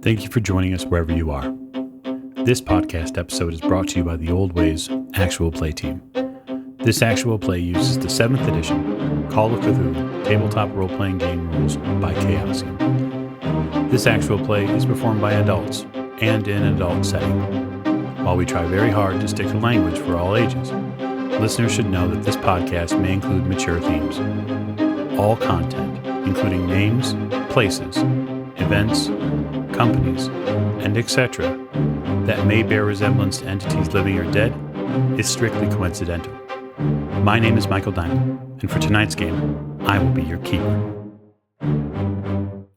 Thank you for joining us wherever you are. This podcast episode is brought to you by the Old Ways Actual Play Team. This actual play uses the 7th edition Call of Cthulhu tabletop role-playing game rules by Chaosium. This actual play is performed by adults and in an adult setting. While we try very hard to stick to language for all ages, listeners should know that this podcast may include mature themes. All content, including names, places, events, companies, and etc., that may bear resemblance to entities living or dead, is strictly coincidental. My name is Michael Diamond, and for tonight's game, I will be your keeper.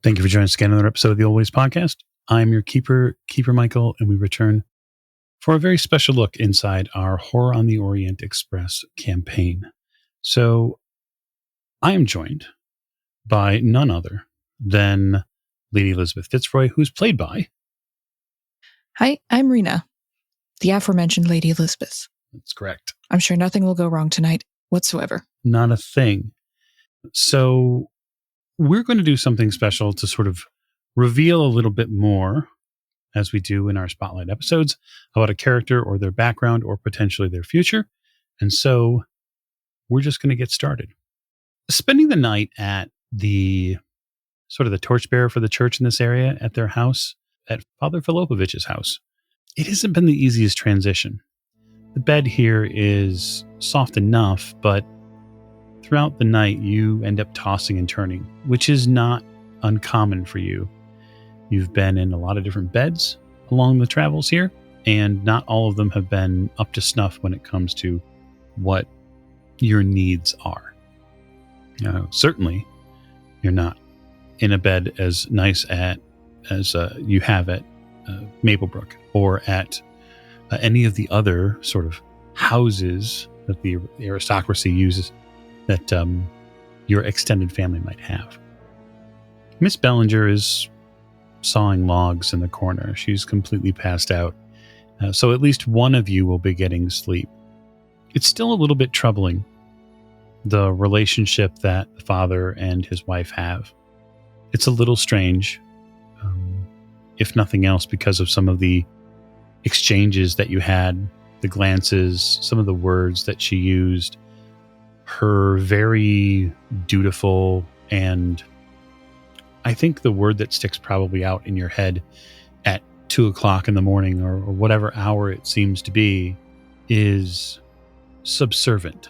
Thank you for joining us again on another episode of the Old Ways Podcast. I'm your keeper, Keeper Michael, and we return for a very special look inside our Horror on the Orient Express campaign. So, I am joined by none other than Lady Elisabeth Fitzroy, who's played by... Hi, I'm Rena, the aforementioned Lady Elisabeth. That's correct. I'm sure nothing will go wrong tonight whatsoever. Not a thing. So we're going to do something special to sort of reveal a little bit more, as we do in our Spotlight episodes, about a character or their background or potentially their future. And so we're just going to get started. Spending the night at the torchbearer for the church in this area at their house, at Father Filipovich's house, it hasn't been the easiest transition. The bed here is soft enough, but throughout the night you end up tossing and turning, which is not uncommon for you. You've been in a lot of different beds along the travels here, and not all of them have been up to snuff when it comes to what your needs are. Certainly, you're not in a bed as nice as you have at Maplebrook or at any of the other sort of houses that the aristocracy uses that your extended family might have. Miss Bellinger is sawing logs in the corner. She's completely passed out. So at least one of you will be getting sleep. It's still a little bit troubling, the relationship that the father and his wife have. It's a little strange, if nothing else, because of some of the exchanges that you had, the glances, some of the words that she used, her very dutiful, and I think the word that sticks probably out in your head at 2 o'clock in the morning or whatever hour it seems to be is subservient.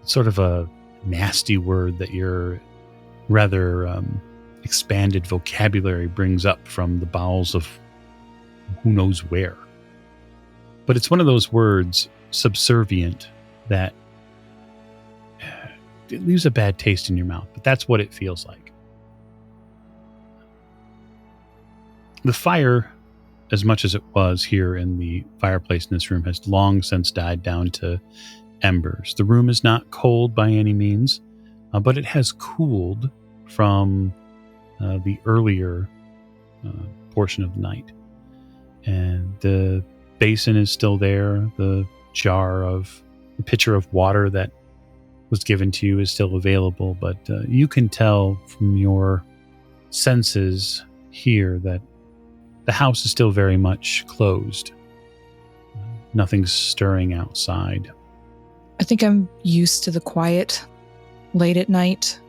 It's sort of a nasty word that your rather expanded vocabulary brings up from the bowels of who knows where. But it's one of those words, subservient, that it leaves a bad taste in your mouth, but that's what it feels like. The fire, as much as it was here in the fireplace in this room, has long since died down to embers. The room is not cold by any means, but it has cooled from the earlier portion of the night. And the basin is still there. The pitcher of water that was given to you is still available, but you can tell from your senses here that the house is still very much closed. Nothing's stirring outside. I think I'm used to the quiet late at night.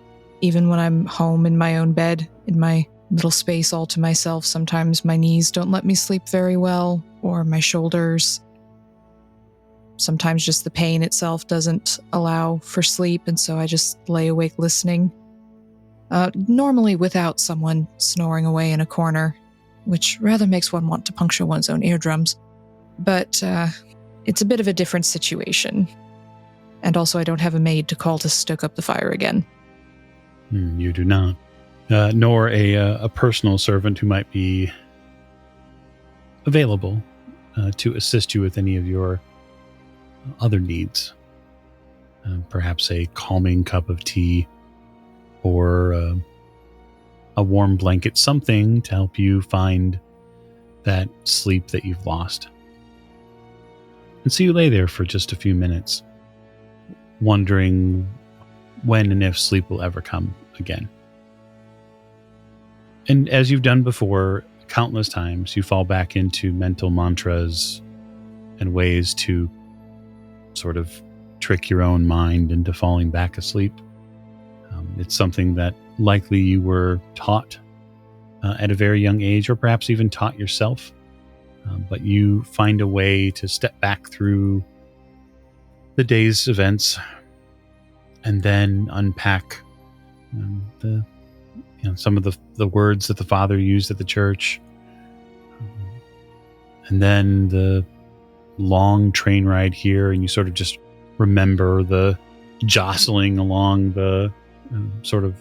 Even when I'm home in my own bed, in my little space all to myself, sometimes my knees don't let me sleep very well, or my shoulders. Sometimes just the pain itself doesn't allow for sleep, and so I just lay awake listening. Normally without someone snoring away in a corner, which rather makes one want to puncture one's own eardrums. But it's a bit of a different situation. And also I don't have a maid to call to stoke up the fire again. You do not. Nor a personal servant who might be available to assist you with any of your other needs. Perhaps a calming cup of tea or a warm blanket, something to help you find that sleep that you've lost. And so you lay there for just a few minutes, wondering when and if sleep will ever come again. And as you've done before, countless times, you fall back into mental mantras and ways to sort of trick your own mind into falling back asleep. It's something that likely you were taught at a very young age, or perhaps even taught yourself. But you find a way to step back through the day's events and then unpack some of the words that the Father used at the church, and then the long train ride here, and you sort of just remember the jostling along the sort of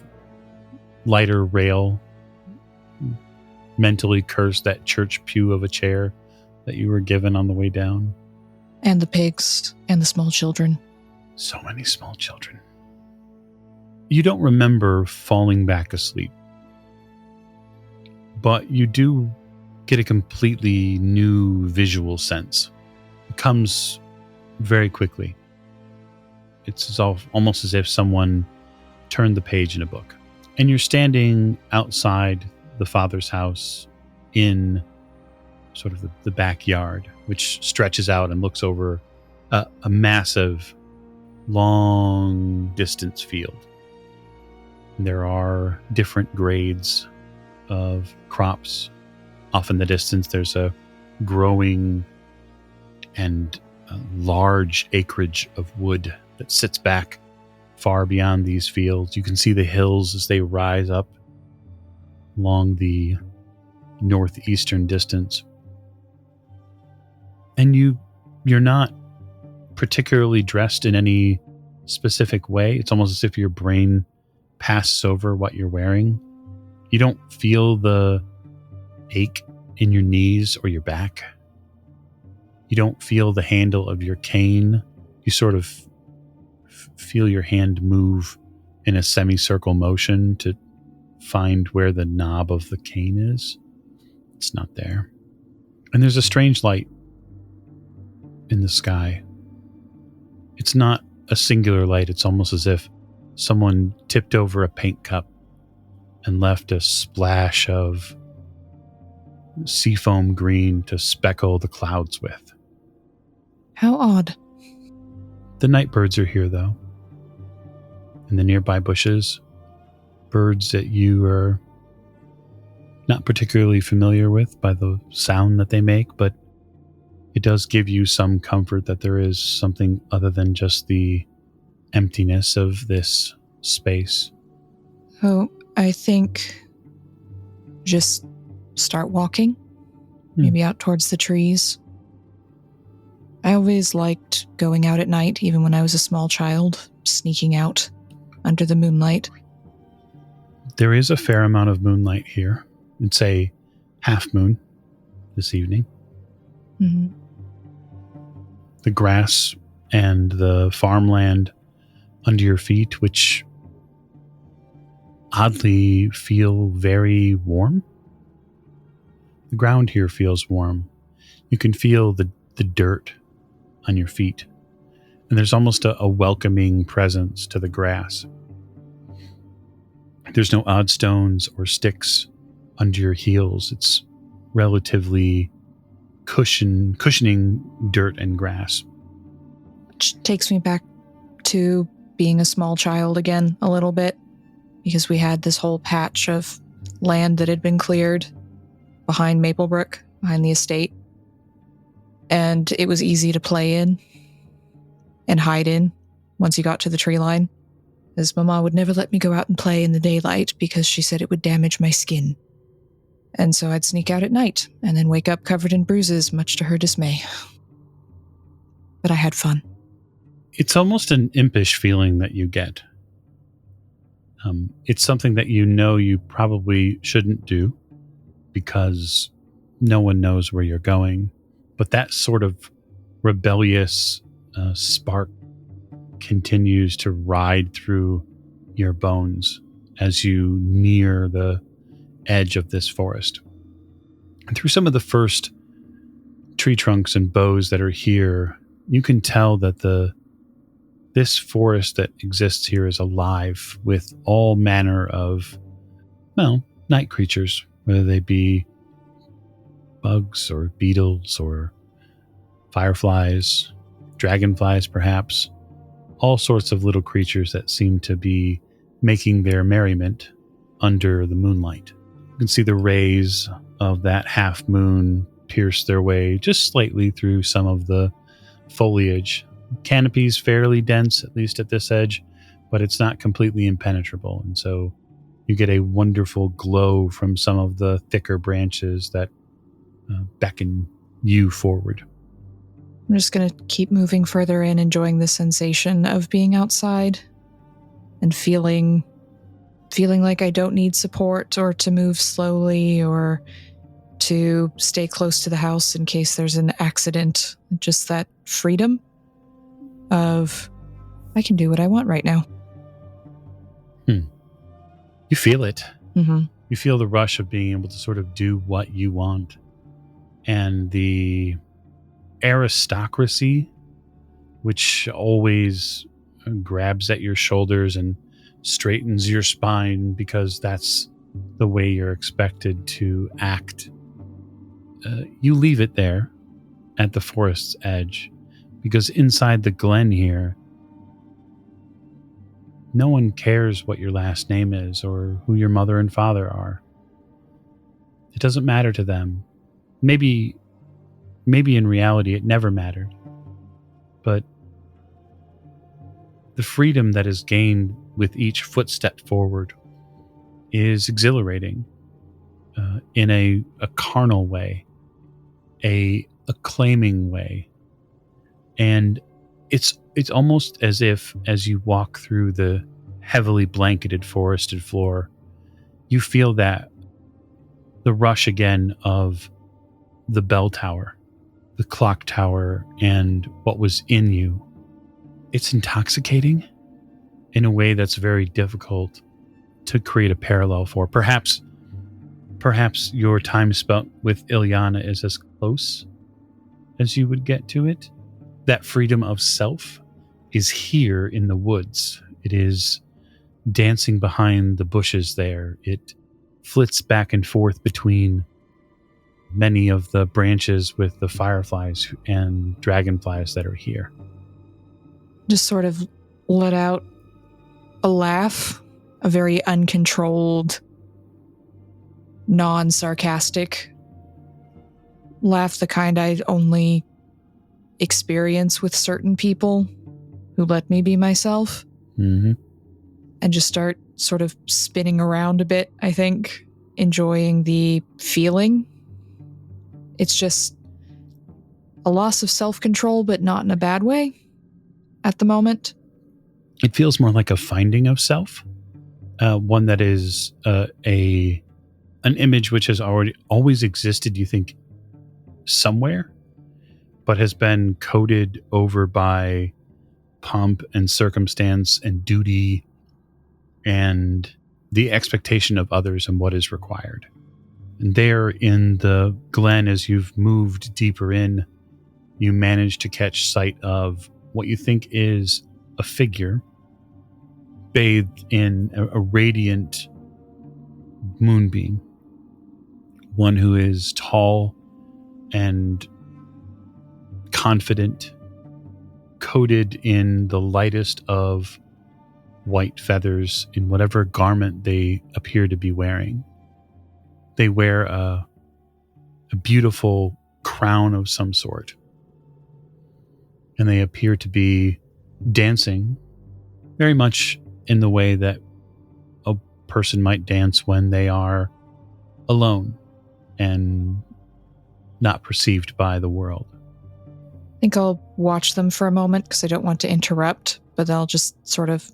lighter rail, mentally curse that church pew of a chair that you were given on the way down. And the pigs and the small children. So many small children. You don't remember falling back asleep, but you do get a completely new visual sense. It comes very quickly. It's almost as if someone turned the page in a book. And you're standing outside the Father's house in sort of the backyard, which stretches out and looks over a massive, long distance field. There are different grades of crops. Off in the distance, there's a growing and large acreage of wood that sits back far beyond these fields. You can see the hills as they rise up along the northeastern distance. And you're not particularly dressed in any specific way. It's almost as if your brain passes over what you're wearing. You don't feel the ache in your knees or your back. You don't feel the handle of your cane. You sort of feel your hand move in a semicircle motion to find where the knob of the cane is. It's not there. And there's a strange light in the sky. It's not a singular light. It's almost as if someone tipped over a paint cup and left a splash of seafoam green to speckle the clouds with. How odd. The night birds are here, though. In the nearby bushes, birds that you are not particularly familiar with by the sound that they make, but it does give you some comfort that there is something other than just the emptiness of this space. Oh, I think just start walking, maybe out towards the trees. I always liked going out at night, even when I was a small child, sneaking out under the moonlight. There is a fair amount of moonlight here. It's a half moon this evening. Mm-hmm. The grass and the farmland under your feet, which oddly feel very warm. The ground here feels warm. You can feel the dirt on your feet. And there's almost a welcoming presence to the grass. There's no odd stones or sticks under your heels. It's relatively cushioning dirt and grass. Which takes me back to being a small child again a little bit, because we had this whole patch of land that had been cleared behind Maplebrook, behind the estate. And it was easy to play in and hide in once you got to the tree line, as Mama would never let me go out and play in the daylight because she said it would damage my skin. And so I'd sneak out at night and then wake up covered in bruises, much to her dismay. But I had fun. It's almost an impish feeling that you get. It's something that you probably shouldn't do because no one knows where you're going. But that sort of rebellious spark continues to ride through your bones as you near the edge of this forest. And through some of the first tree trunks and boughs that are here, you can tell that this forest that exists here is alive with all manner of, night creatures, whether they be bugs or beetles or fireflies, dragonflies perhaps, all sorts of little creatures that seem to be making their merriment under the moonlight. You can see the rays of that half moon pierce their way just slightly through some of the foliage. Canopy's fairly dense, at least at this edge, but it's not completely impenetrable. And so you get a wonderful glow from some of the thicker branches that beckon you forward. I'm just going to keep moving further in, enjoying the sensation of being outside and feeling like I don't need support or to move slowly or to stay close to the house in case there's an accident. Just that freedom of I can do what I want right now. You feel it. Mm-hmm. You feel the rush of being able to sort of do what you want. And the aristocracy, which always grabs at your shoulders and straightens your spine because that's the way you're expected to act. You leave it there at the forest's edge because inside the glen here, no one cares what your last name is or who your mother and father are. It doesn't matter to them. Maybe in reality it never mattered. But the freedom that is gained with each footstep forward is exhilarating in a carnal way, a claiming way. And it's almost as if as you walk through the heavily blanketed forested floor, you feel that the rush again of the bell tower, the clock tower, and what was in you. It's intoxicating in a way that's very difficult to create a parallel for. Perhaps your time spent with Ilyana is as close as you would get to it. That freedom of self is here in the woods. It is dancing behind the bushes there. It flits back and forth between many of the branches with the fireflies and dragonflies that are here. Just sort of let out a laugh, a very uncontrolled, non-sarcastic laugh, the kind I only experience with certain people who let me be myself. Mm-hmm. And just start sort of spinning around a bit, I think, enjoying the feeling. It's just a loss of self-control, but not in a bad way at the moment. It feels more like a finding of self, one that is an image which has always existed, you think, somewhere, but has been coded over by pomp and circumstance and duty and the expectation of others and what is required. And there in the glen, as you've moved deeper in, you manage to catch sight of what you think is a figure bathed in a radiant moonbeam. One who is tall and confident, coated in the lightest of white feathers in whatever garment they appear to be wearing. They wear a beautiful crown of some sort, and they appear to be dancing very much in the way that a person might dance when they are alone and not perceived by the world. I think I'll watch them for a moment because I don't want to interrupt, but I'll just sort of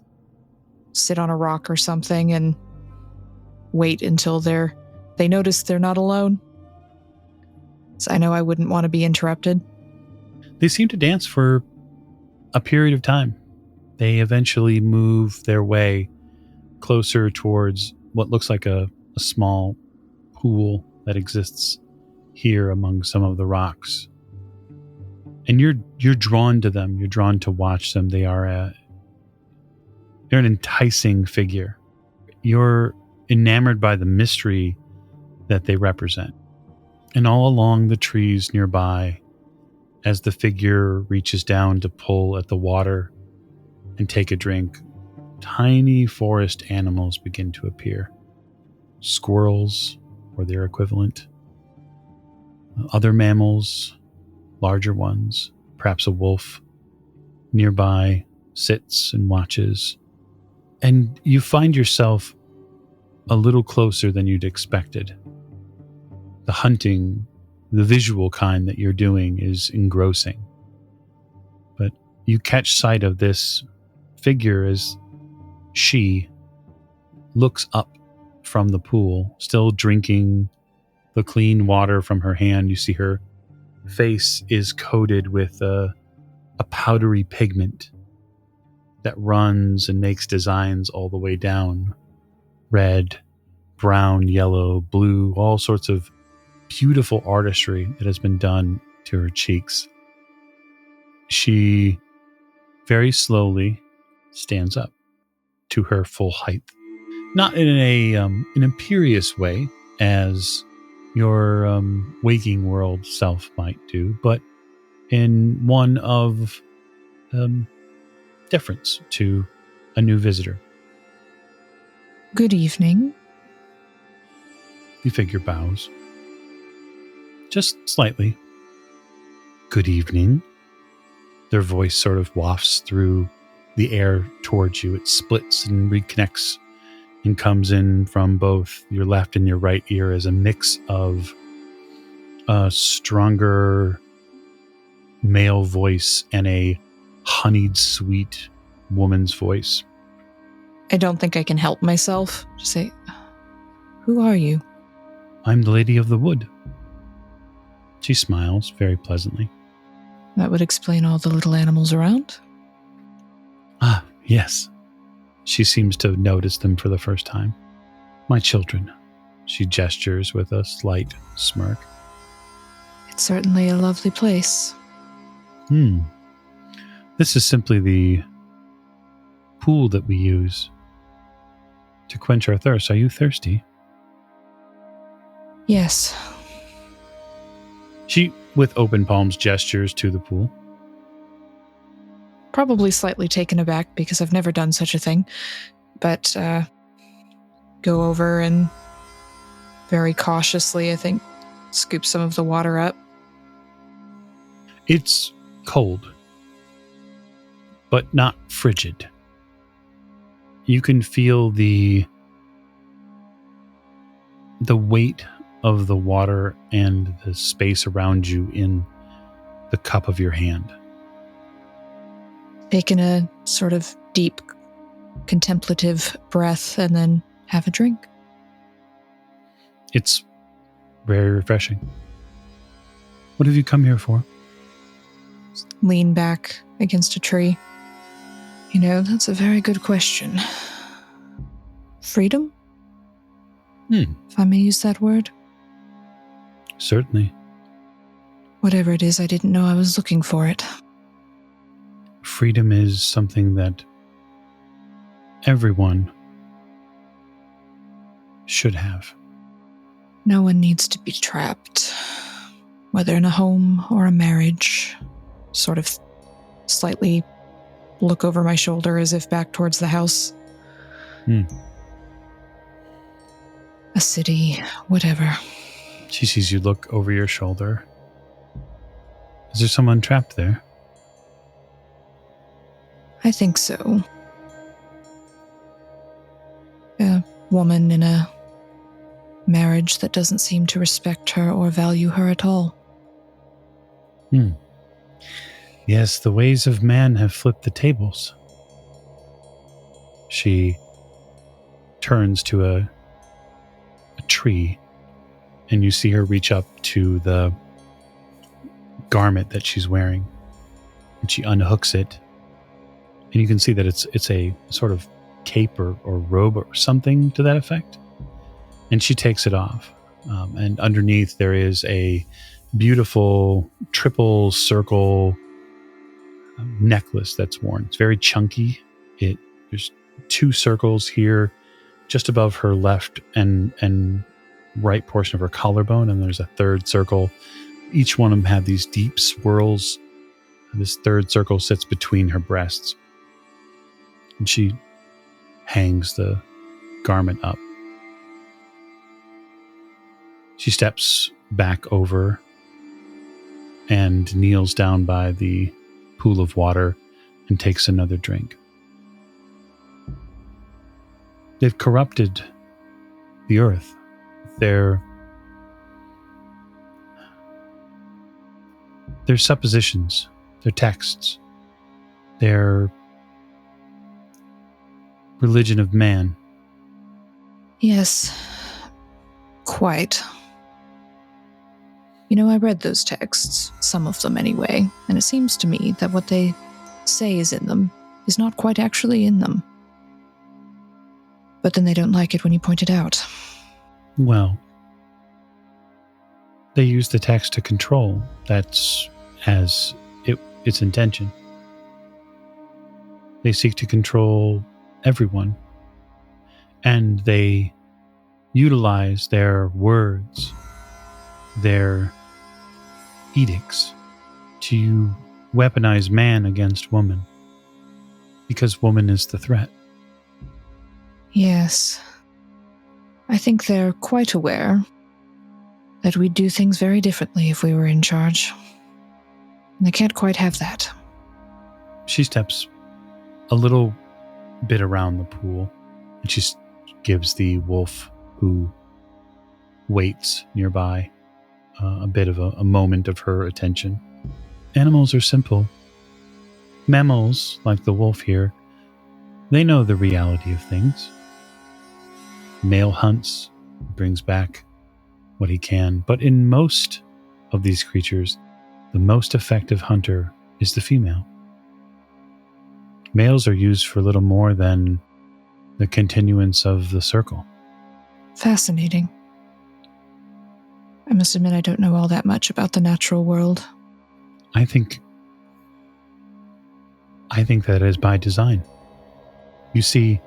sit on a rock or something and wait until they notice they're not alone. So I know I wouldn't want to be interrupted. They seem to dance for a period of time. They eventually move their way closer towards what looks like a small pool that exists here among some of the rocks. And you're drawn to them. You're drawn to watch them. They're an enticing figure. You're enamored by the mystery that they represent. And all along the trees nearby, as the figure reaches down to pull at the water and take a drink, tiny forest animals begin to appear. Squirrels, or their equivalent. Other mammals, larger ones, perhaps a wolf, nearby sits and watches. And you find yourself a little closer than you'd expected. The hunting, the visual kind that you're doing is engrossing. But you catch sight of this figure as she looks up from the pool, still drinking the clean water from her hand. You see her face is coated with a powdery pigment that runs and makes designs all the way down. Red, brown, yellow, blue, all sorts of beautiful artistry that has been done to her cheeks. She very slowly stands up to her full height. Not in an imperious way, as your waking world self might do, but in one of deference to a new visitor. Good evening. The figure bows. Just slightly. Good evening. Their voice sort of wafts through the air towards you. It splits and reconnects and comes in from both your left and your right ear as a mix of a stronger male voice and a honeyed sweet woman's voice. I don't think I can help myself. Just say, who are you? I'm the Lady of the Wood. She smiles very pleasantly. That would explain all the little animals around. Ah, yes. She seems to have noticed them for the first time. My children. She gestures with a slight smirk. It's certainly a lovely place. This is simply the pool that we use to quench our thirst. Are you thirsty? Yes. She, with open palms, gestures to the pool. Probably slightly taken aback because I've never done such a thing. But go over and very cautiously, I think, scoop some of the water up. It's cold, but not frigid. You can feel the weight of the water and the space around you in the cup of your hand. Taking a sort of deep, contemplative breath and then have a drink. It's very refreshing. What have you come here for? Lean back against a tree. You know, that's a very good question. Freedom? If I may use that word. Certainly. Whatever it is, I didn't know I was looking for it. Freedom is something that everyone should have. No one needs to be trapped, whether in a home or a marriage. Sort of slightly look over my shoulder as if back towards the house. A city, whatever. She sees you look over your shoulder. Is there someone trapped there? I think so. A woman in a marriage that doesn't seem to respect her or value her at all. Yes, the ways of man have flipped the tables. She turns to a tree, and you see her reach up to the garment that she's wearing, and she unhooks it, and you can see that it's a sort of cape or robe or something to that effect, and she takes it off, and underneath there is a beautiful triple circle necklace that's worn. It's very chunky. There's 2 circles here just above her left and right portion of her collarbone, and there's a third circle. Each one of them have these deep swirls. This third circle sits between her breasts. And she hangs the garment up. She steps back over and kneels down by the pool of water and takes another drink. They've corrupted the earth. Their suppositions, their texts, their religion of man. Yes, quite. You know, I read those texts, some of them anyway, and it seems to me that what they say is in them is not quite actually in them. But then they don't like it when you point it out. Well, they use the text to control. That's its intention. They seek to control everyone, and they utilize their words, their edicts, to weaponize man against woman, because woman is the threat. Yes. I think they're quite aware that we'd do things very differently if we were in charge. And they can't quite have that. She steps a little bit around the pool, and she gives the wolf who waits nearby a bit of a moment of her attention. Animals are simple. Mammals, like the wolf here, they know the reality of things. Male hunts, brings back what he can, but in most of these creatures, the most effective hunter is the female. Males are used for little more than the continuance of the circle. Fascinating. I must admit I don't know all that much about the natural world. I think that is by design. You see,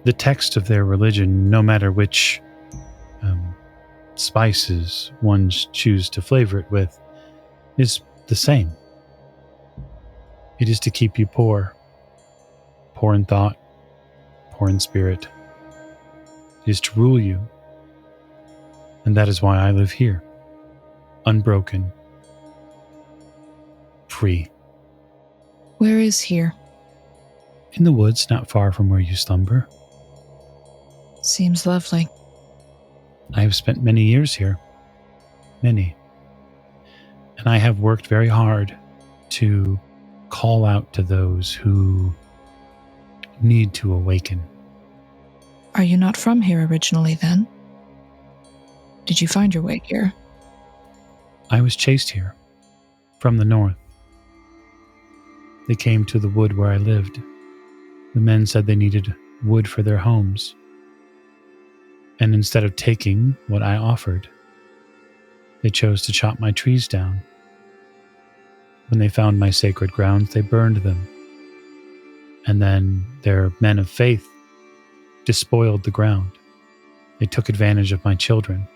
the text of their religion, no matter which spices one choose to flavor it with, is the same. It is to keep you poor in thought, poor in spirit. It is to rule you. And that is why I live here, unbroken, free. Where is here? In the woods, not far from where you slumber. Seems lovely. I have spent many years here. Many. And I have worked very hard to call out to those who need to awaken. Are you not from here originally, then? Did you find your way here? I was chased here from the north. They came to the wood where I lived. The men said they needed wood for their homes. And instead of taking what I offered, they chose to chop my trees down. When they found my sacred grounds, they burned them. And then their men of faith despoiled the ground. They took advantage of my children.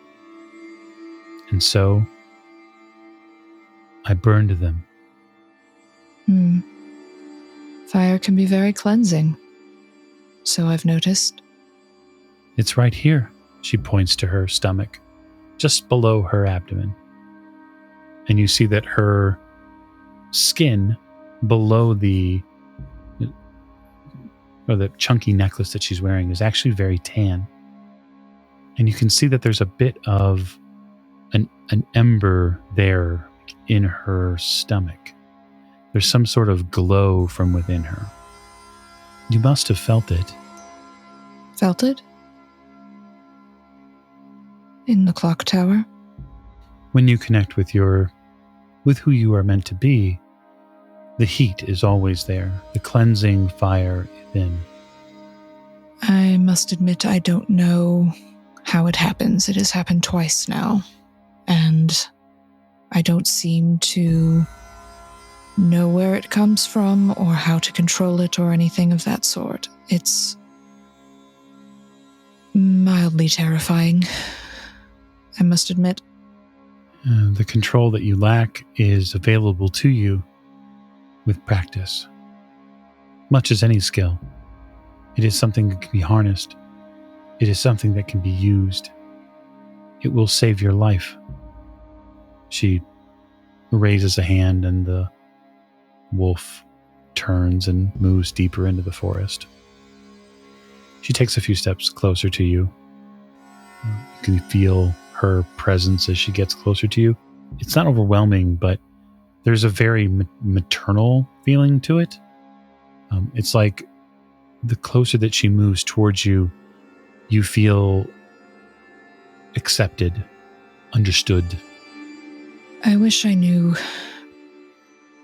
And so, I burned them. Fire can be very cleansing. So I've noticed. It's right here, she points to her stomach, just below her abdomen. And you see that her skin below the chunky necklace that she's wearing is actually very tan. And you can see that there's a bit of an ember there in her stomach. There's some sort of glow from within her. You must have felt it. Felt it? In the clock tower? When you connect with who you are meant to be, the heat is always there, the cleansing fire within. I must admit I don't know how it happens. It has happened twice now, and I don't seem to know where it comes from or how to control it or anything of that sort. It's Mildly terrifying, I must admit. The control that you lack is available to you with practice. Much as any skill, it is something that can be harnessed. It is something that can be used. It will save your life. She raises a hand and the wolf turns and moves deeper into the forest. She takes a few steps closer to you. You can feel her presence as she gets closer to you. It's not overwhelming, but there's a very maternal feeling to it. It's like the closer that she moves towards you, you feel accepted, understood. I wish I knew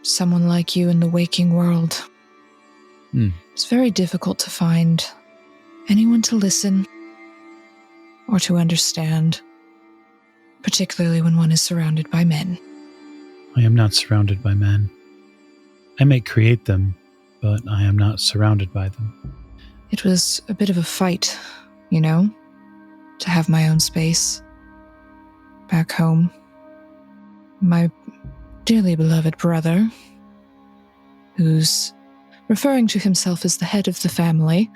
someone like you in the waking world. It's very difficult to find anyone to listen or to understand, particularly when one is surrounded by men. I am not surrounded by men. I may create them, but I am not surrounded by them. It was a bit of a fight, you know, to have my own space back home. My dearly beloved brother, who's referring to himself as the head of the family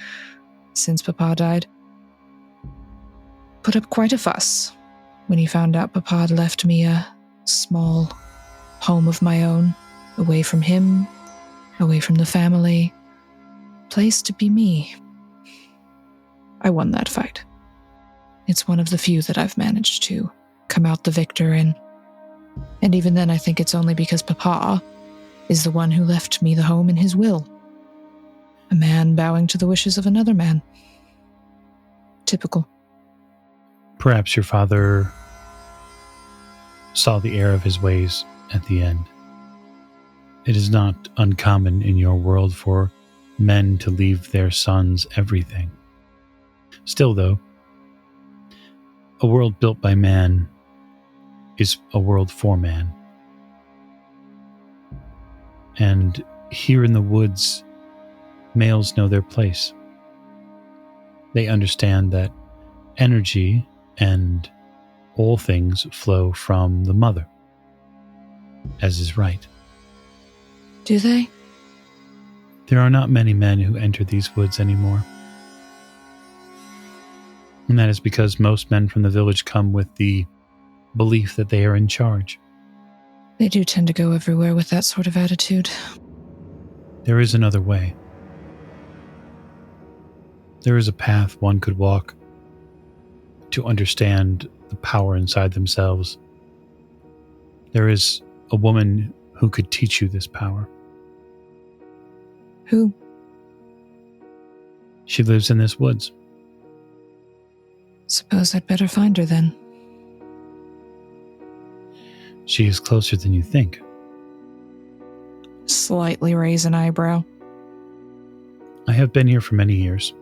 since Papa died, put up quite a fuss when he found out Papa had left me a small home of my own, away from him, away from the family, place to be me. I won that fight. It's one of the few that I've managed to come out the victor in. And even then, I think it's only because Papa is the one who left me the home in his will. A man bowing to the wishes of another man. Typical. Perhaps your father saw the error of his ways at the end. It is not uncommon in your world for men to leave their sons everything. Still, though, a world built by man is a world for man. And here in the woods, males know their place. They understand that energy and all things flow from the mother, as is right. Do they? There are not many men who enter these woods anymore. And that is because most men from the village come with the belief that they are in charge. They do tend to go everywhere with that sort of attitude. There is another way. There is a path one could walk to understand the power inside themselves. There is a woman who could teach you this power. Who? She lives in this woods. Suppose I'd better find her then. She is closer than you think. Slightly raise an eyebrow. I have been here for many years.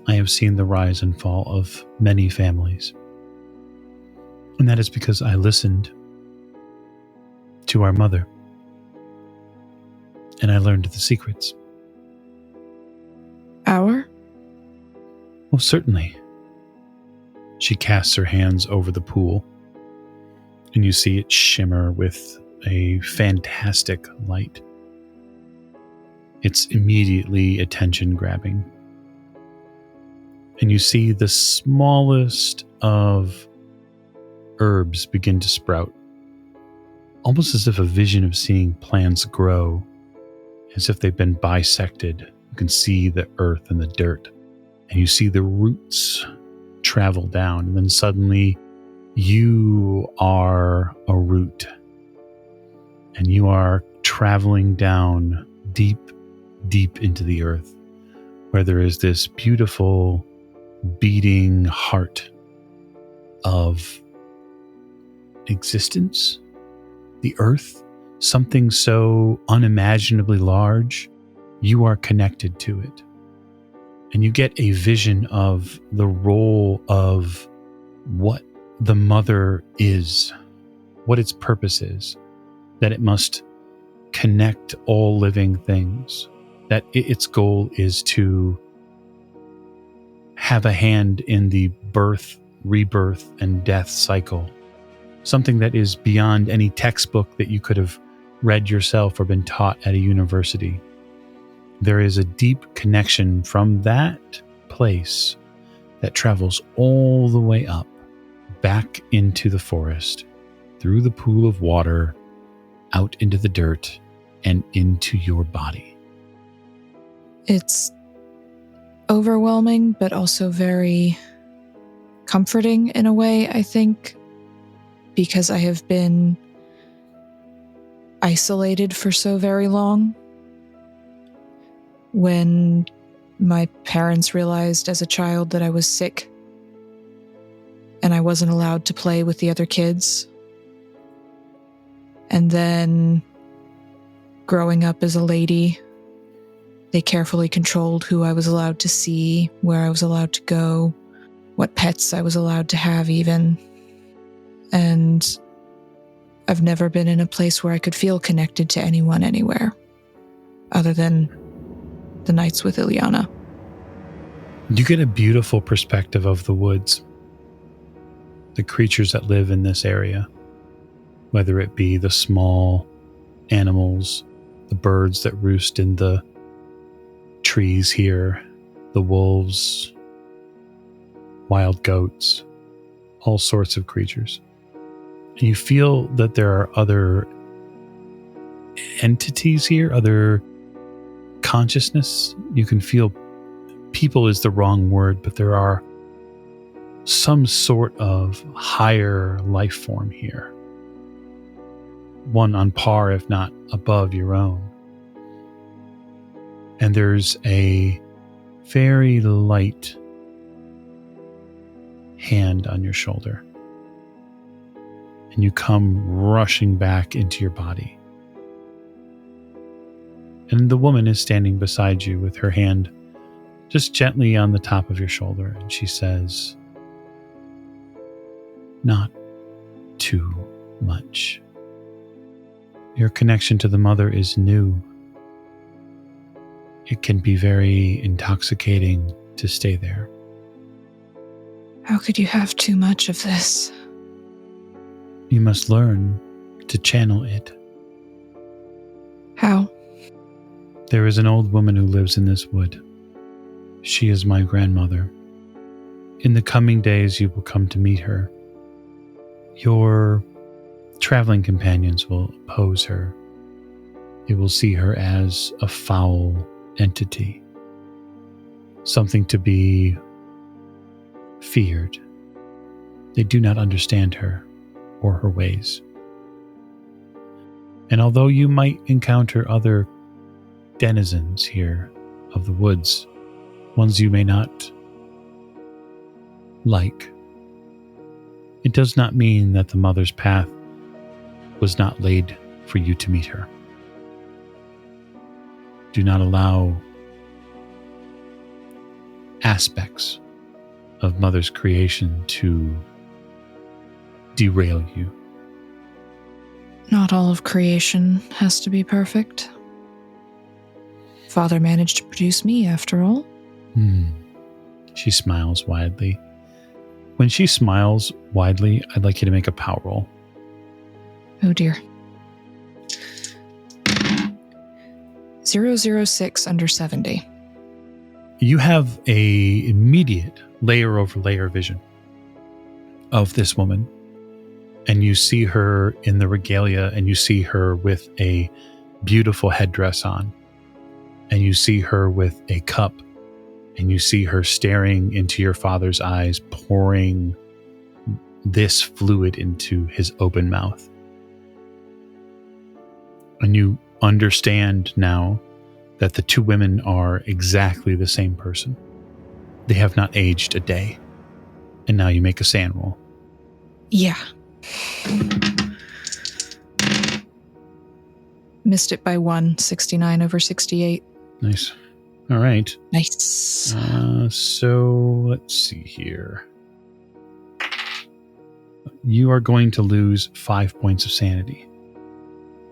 I have seen the rise and fall of many families. And that is because I listened to our mother. And I learned the secrets. Our? Oh, certainly. She casts her hands over the pool, and you see it shimmer with a fantastic light. It's immediately attention-grabbing. And you see the smallest of herbs begin to sprout, almost as if a vision of seeing plants grow, as if they've been bisected. You can see the earth and the dirt, and you see the roots travel down, and then suddenly you are a root, and you are traveling down deep, deep into the earth, where there is this beautiful beating heart of existence, the earth, something so unimaginably large. You are connected to it. And you get a vision of the role of what the mother is, what its purpose is, that it must connect all living things, that its goal is to have a hand in the birth, rebirth, and death cycle. Something that is beyond any textbook that you could have read yourself or been taught at a university. There is a deep connection from that place that travels all the way up, back into the forest, through the pool of water, out into the dirt, and into your body. It's overwhelming, but also very comforting in a way, I think, because I have been isolated for so very long. When my parents realized as a child that I was sick and I wasn't allowed to play with the other kids. And then growing up as a lady, they carefully controlled who I was allowed to see, where I was allowed to go, what pets I was allowed to have even. And I've never been in a place where I could feel connected to anyone anywhere, other than the nights with Ilyana. You get a beautiful perspective of the woods, the creatures that live in this area, whether it be the small animals, the birds that roost in the trees here, the wolves, wild goats, all sorts of creatures. And you feel that there are other entities here, other consciousness. You can feel people is the wrong word, but there are some sort of higher life form here. One on par, if not above your own. And there's a very light hand on your shoulder. And you come rushing back into your body. And the woman is standing beside you with her hand just gently on the top of your shoulder. And she says, "Not too much. Your connection to the mother is new. It can be very intoxicating to stay there." How could you have too much of this? You must learn to channel it. How? There is an old woman who lives in this wood. She is my grandmother. In the coming days, you will come to meet her. Your traveling companions will oppose her. They will see her as a foul entity, something to be feared. They do not understand her or her ways. And although you might encounter other denizens here of the woods, ones you may not like, it does not mean that the mother's path was not laid for you to meet her. Do not allow aspects of Mother's creation to derail you. Not all of creation has to be perfect. Father managed to produce me, after all. She smiles widely. When she smiles widely, I'd like you to make a power roll. Oh dear. 006 under 70. You have a immediate layer over layer vision of this woman, and you see her in the regalia, and you see her with a beautiful headdress on, and you see her with a cup, and you see her staring into your father's eyes, pouring this fluid into his open mouth. And you understand now that the two women are exactly the same person. They have not aged a day. And now you make a sand roll. Yeah. Missed it by 1, 69 over 68. Nice. All right. Nice. So let's see here. You are going to lose 5 points of sanity.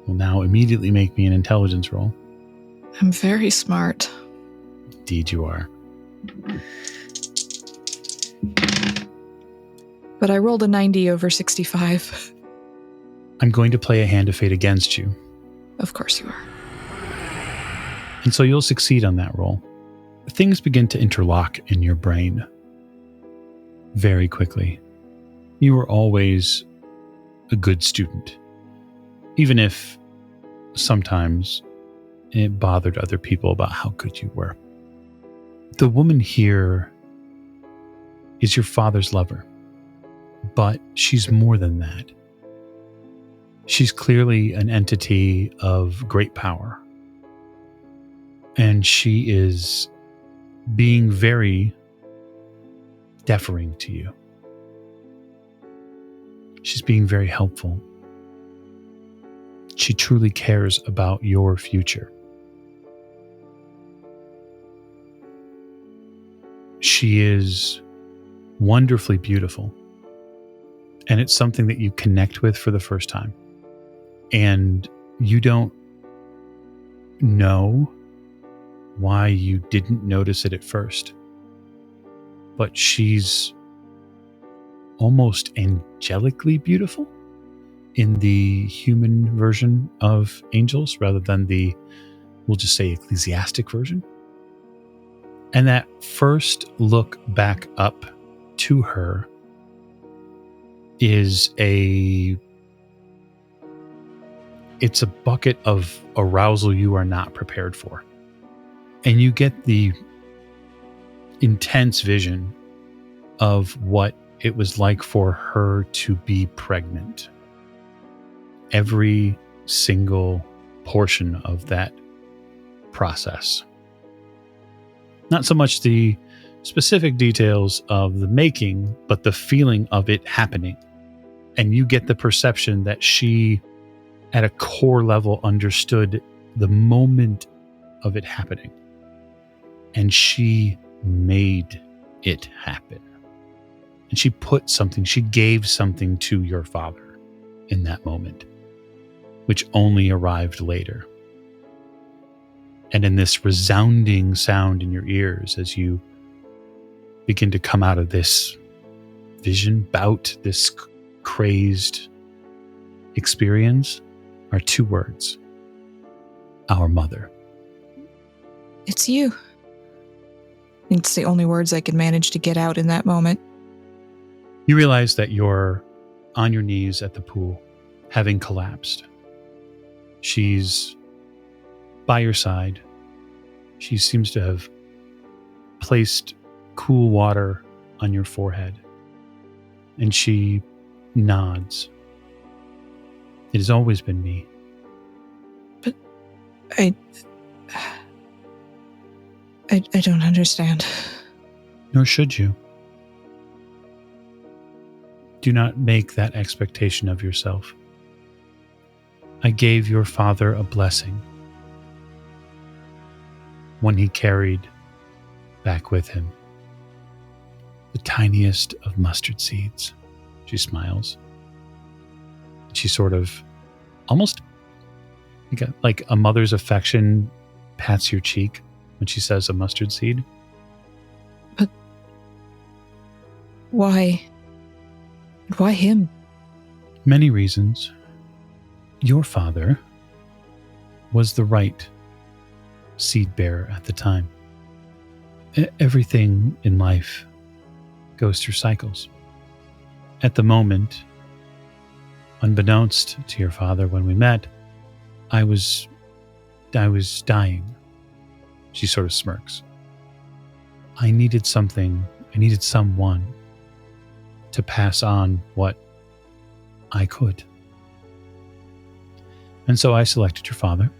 Will now immediately make me an intelligence roll. I'm very smart. Indeed you are. But I rolled a 90 over 65. I'm going to play a hand of fate against you. Of course you are. And so you'll succeed on that roll. Things begin to interlock in your brain very quickly. You were always a good student, even if sometimes it bothered other people about how good you were. The woman here is your father's lover, but she's more than that. She's clearly an entity of great power, and she is being very deferring to you. She's being very helpful. She truly cares about your future. She is wonderfully beautiful, and it's something that you connect with for the first time. And you don't know why you didn't notice it at first, but she's almost angelically beautiful in the human version of angels rather than the, we'll just say, ecclesiastic version. And that first look back up to her is it's a bucket of arousal you are not prepared for. And you get the intense vision of what it was like for her to be pregnant. Every single portion of that process. Not so much the specific details of the making, but the feeling of it happening. And you get the perception that she, at a core level, understood the moment of it happening. And she made it happen. And she gave something to your father in that moment, which only arrived later. And in this resounding sound in your ears as you begin to come out of this vision bout, this crazed experience, are two words: our mother. It's you. It's the only words I could manage to get out in that moment. You realize that you're on your knees at the pool, having collapsed. She's by your side. She seems to have placed cool water on your forehead, and she nods. It has always been me. But I don't understand. Nor should you. Do not make that expectation of yourself. I gave your father a blessing, one he carried back with him. The tiniest of mustard seeds. She smiles. She sort of, almost like a mother's affection, pats your cheek when she says a mustard seed. But why? Why him? Many reasons. Your father was the right seed bearer at the time. Everything in life goes through cycles. At the moment, unbeknownst to your father when we met, I was dying. She sort of smirks. I needed someone to pass on what I could. And so I selected your father,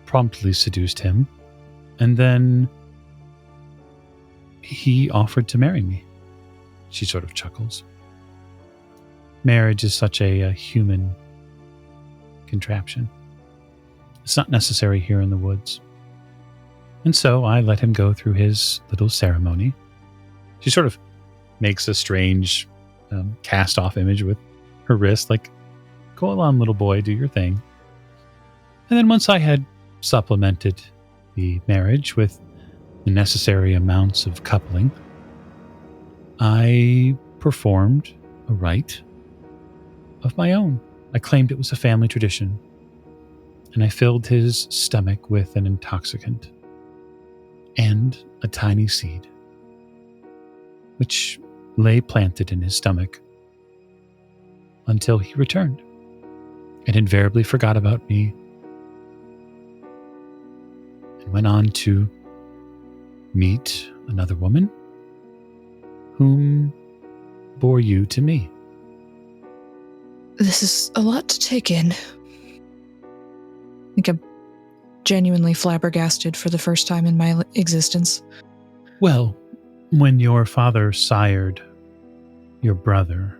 promptly seduced him, and then he offered to marry me. She sort of chuckles. Marriage is such a human contraption. It's not necessary here in the woods. And so I let him go through his little ceremony. She sort of makes a strange cast-off image with her wrist, like, go along, little boy, do your thing. And then once I had supplemented the marriage with the necessary amounts of coupling, I performed a rite of my own. I claimed it was a family tradition, and I filled his stomach with an intoxicant and a tiny seed, which lay planted in his stomach until he returned and invariably forgot about me and went on to meet another woman whom bore you to me. This is a lot to take in. I think I'm genuinely flabbergasted for the first time in my existence. Well, when your father sired your brother,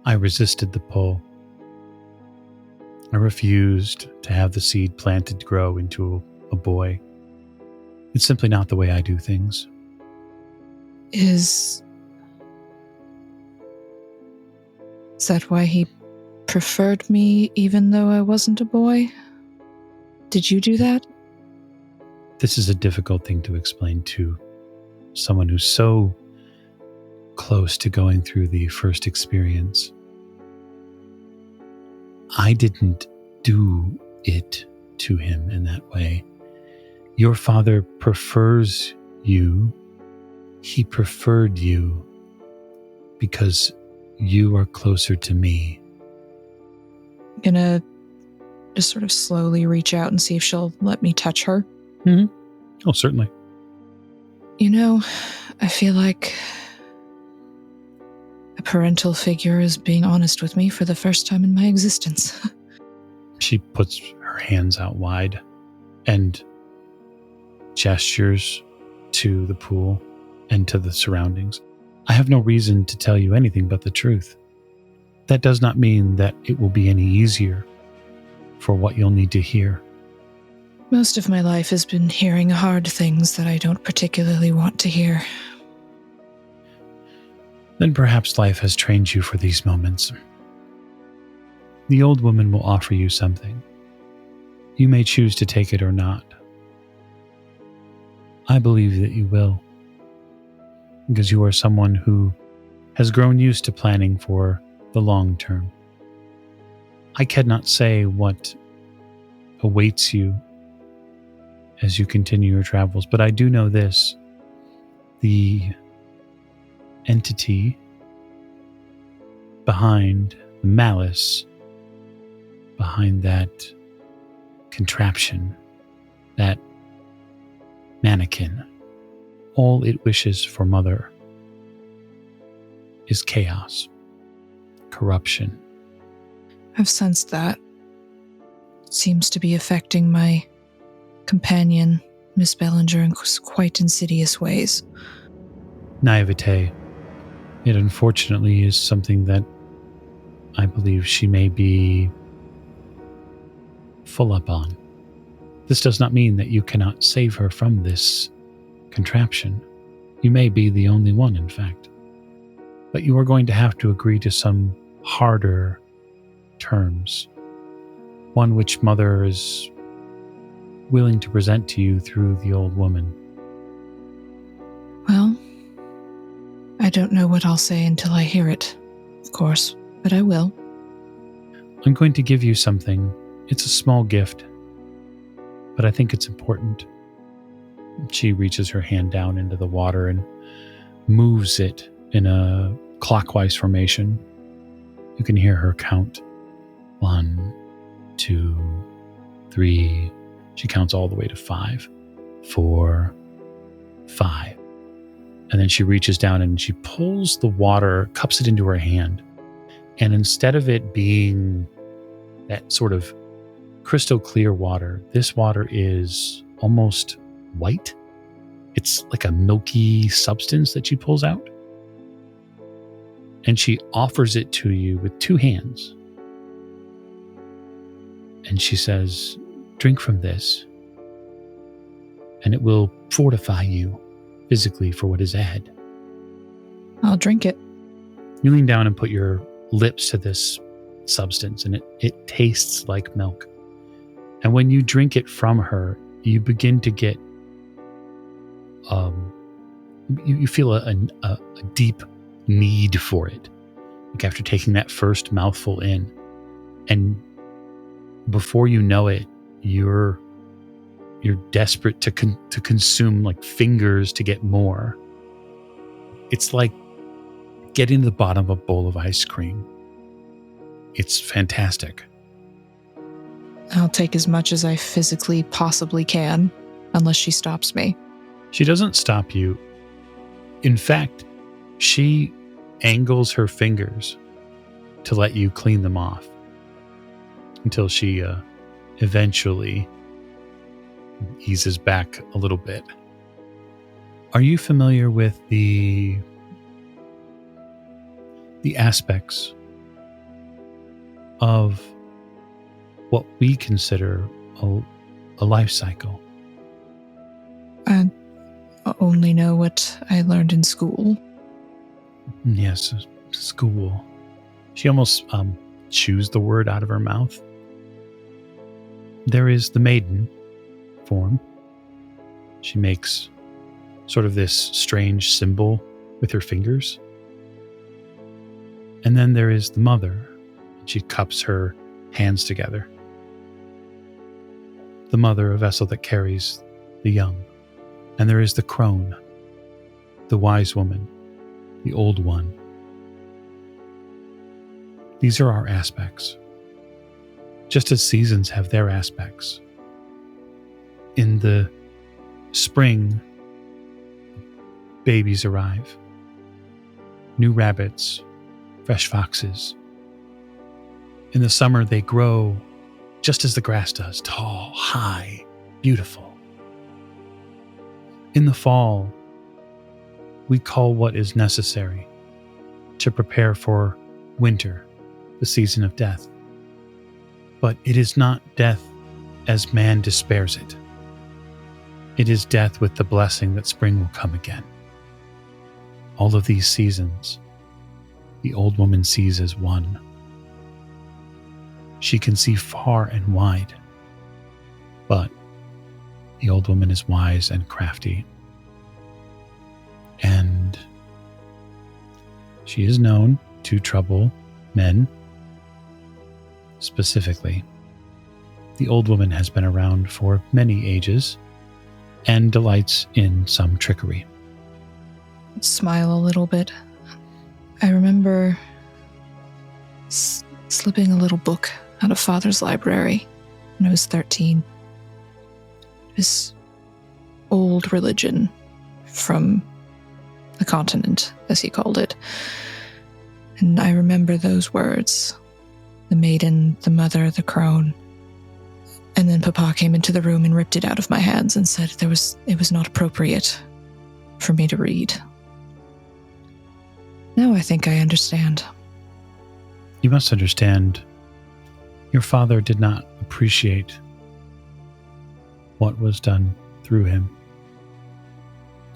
I resisted the pull. I refused to have the seed planted grow into a boy. It's simply not the way I do things. Is that why he preferred me even though I wasn't a boy? Did you do that? This is a difficult thing to explain to someone who's so close to going through the first experience. I didn't do it to him in that way. Your father prefers you. He preferred you because you are closer to me. I'm gonna just sort of slowly reach out and see if she'll let me touch her. Mm-hmm. Oh, certainly. You know, I feel like a parental figure is being honest with me for the first time in my existence. She puts her hands out wide and gestures to the pool and to the surroundings. I have no reason to tell you anything but the truth. That does not mean that it will be any easier for what you'll need to hear. Most of my life has been hearing hard things that I don't particularly want to hear. Then perhaps life has trained you for these moments. The old woman will offer you something. You may choose to take it or not. I believe that you will, because you are someone who has grown used to planning for the long term. I cannot say what awaits you as you continue your travels, but I do know this. The entity behind the malice, behind that contraption, that mannequin, all it wishes for Mother is chaos, corruption. I've sensed that. It seems to be affecting my companion, Miss Bellinger, in quite insidious ways. Naivete. It unfortunately is something that I believe she may be full up on. This does not mean that you cannot save her from this contraption. You may be the only one, in fact. But you are going to have to agree to some harder terms, one which Mother is willing to present to you through the old woman. Well, I don't know what I'll say until I hear it, of course, but I will. I'm going to give you something. It's a small gift, but I think it's important. She reaches her hand down into the water and moves it in a clockwise formation. You can hear her count. 1, 2, 3. She counts all the way to 5, 4, 5. And then she reaches down and she pulls the water, cups it into her hand. And instead of it being that sort of crystal clear water, this water is almost white. It's like a milky substance that she pulls out. And she offers it to you with 2 hands. And she says, drink from this, and it will fortify you physically for what is ahead. I'll drink it. You lean down and put your lips to this substance, and it tastes like milk. And when you drink it from her, you begin to get you feel a deep need for it. Like after taking that first mouthful in, and before you know it, you're desperate to consume like fingers to get more. It's like getting to the bottom of a bowl of ice cream. It's fantastic. I'll take as much as I physically possibly can, unless she stops me. She doesn't stop you. In fact, she angles her fingers to let you clean them off until she eventually eases back a little bit. Are you familiar with the aspects of what we consider a life cycle? I only know what I learned in school. Yes, school. She almost chews the word out of her mouth. There is the maiden form. She makes sort of this strange symbol with her fingers. And then there is the mother. She cups her hands together. The mother, a vessel that carries the young. And there is the crone, the wise woman, the old one. These are our aspects. Just as seasons have their aspects. In the spring, babies arrive. New rabbits, fresh foxes. In the summer, they grow just as the grass does, tall, high, beautiful. In the fall, we call what is necessary to prepare for winter, the season of death. But it is not death as man despairs it. It is death with the blessing that spring will come again. All of these seasons, the old woman sees as one. She can see far and wide, but the old woman is wise and crafty. And she is known to trouble men. Specifically, the old woman has been around for many ages and delights in some trickery. Smile a little bit. I remember slipping a little book out of Father's library when I was 13. This old religion from the continent, as he called it. And I remember those words. The maiden, the mother, the crone. And then Papa came into the room and ripped it out of my hands and said it was not appropriate for me to read. Now I think I understand. You must understand, your father did not appreciate what was done through him.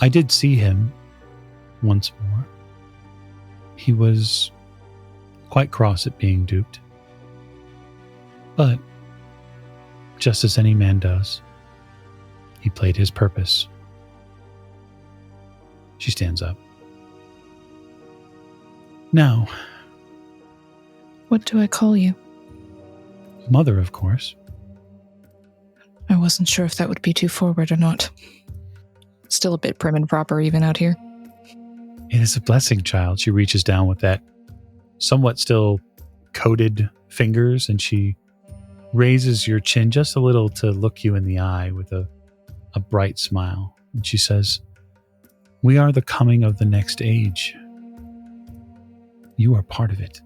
I did see him once more. He was quite cross at being duped. But, just as any man does, he played his purpose. She stands up. Now, what do I call you? Mother, of course. I wasn't sure if that would be too forward or not. Still a bit prim and proper even out here. It is a blessing, child. She reaches down with that somewhat still coated fingers, and she raises your chin just a little to look you in the eye with a bright smile. And she says, "We are the coming of the next age. You are part of it.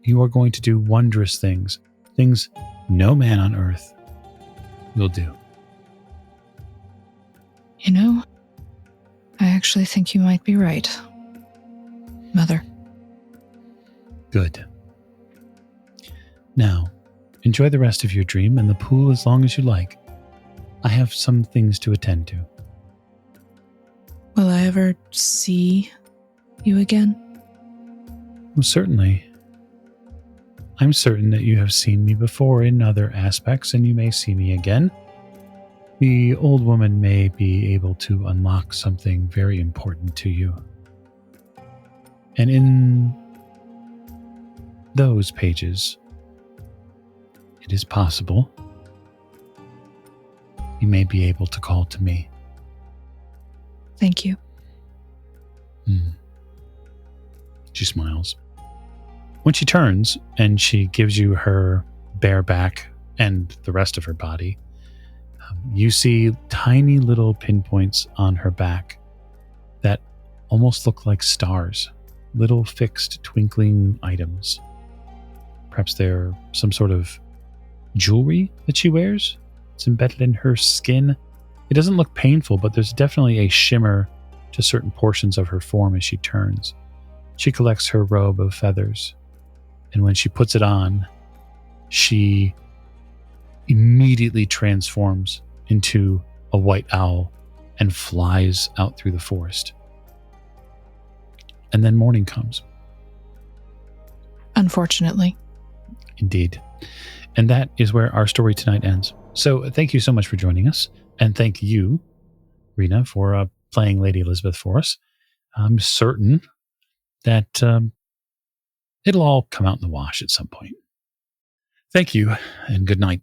You are going to do wondrous things, things no man on earth will do." You know, I actually think you might be right, Mother. Good. Now, enjoy the rest of your dream and the pool as long as you like. I have some things to attend to. Will I ever see you again? Well, certainly. I'm certain that you have seen me before in other aspects, and you may see me again. the old woman may be able to unlock something very important to you. And in those pages, it is possible you may be able to call to me. Thank you. She smiles. When she turns and she gives you her bare back and the rest of her body, you see tiny little pinpoints on her back that almost look like stars, little fixed twinkling items. Perhaps they're some sort of jewelry that she wears. It's embedded in her skin. It doesn't look painful, but there's definitely a shimmer to certain portions of her form as she turns. She collects her robe of feathers, and when she puts it on, she immediately transforms into a white owl and flies out through the forest. And then morning comes. Unfortunately. Indeed. And that is where our story tonight ends. So thank you so much for joining us. And thank you, Rena, for playing Lady Elisabeth for us. I'm certain that it'll all come out in the wash at some point. Thank you, and good night.